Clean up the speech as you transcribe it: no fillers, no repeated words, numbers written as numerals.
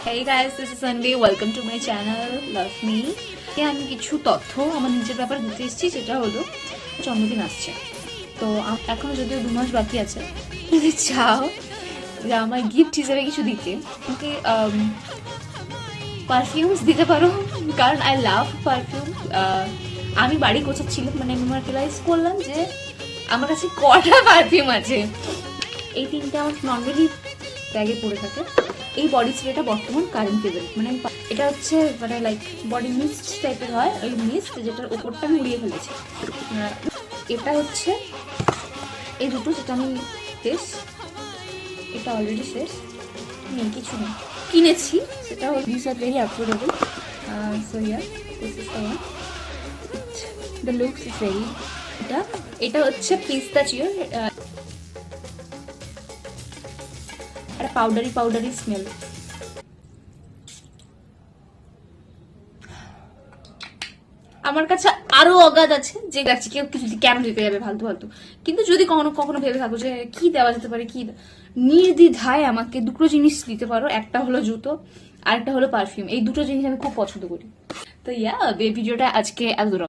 Hey guys, this is Sunday. Welcome to my channel. Love me. আমি কিছু তথ্য আমার নিজের ব্যাপারে দিতে এসেছি, সেটা হলো জন্মদিন আসছে। তো এখনো যদিও 2 মাস বাকি আছে। যদি চাও যে আমার গিফট হিসেবে কিছু দিতে, আমাকে পারফিউমস দিতে পারো, কারণ আই লাভ পারফিউম। আমি বাড়ি গোছাচ্ছিলাম, মানে আমি রিয়েলাইজ করলাম যে আমার কাছে কটা পারফিউম আছে। এই 3টে আমার নর্মালি ব্যাগে পড়ে থাকে। এই বডি স্প্রেটা বর্তমান কারেন্ট ফেভারিট, মানে এটা হচ্ছে মানে লাইক বডি মিস্ট টাইপের হয়, ওই মিস্ট যেটার ওপরটা আমি উড়িয়ে ফেলেছি। এটা হচ্ছে এই দুটো, যেটা আমি শেষ, এটা অলরেডি শেষ, নেই কিছু নেই, কিনেছি। সেটা হল this are very affordable. So year this is the one, the looks is very. এটা হচ্ছে পিস্তাচিও, একটা পাউডারি স্মেল। আমার কাছে আরো অগাধ আছে, যে দেখছি কেউ কিছু কেন দিতে যাবে ফালতু, কিন্তু যদি কখনো ভেবে থাকো যে কি দেওয়া যেতে পারে, কি নির্দ্বিধায় আমাকে দুটো জিনিস দিতে পারো। একটা হলো জুতো, আর একটা হলো পারফিউম। এই দুটো জিনিস আমি খুব পছন্দ করি। তো ভিডিওটা আজকে এত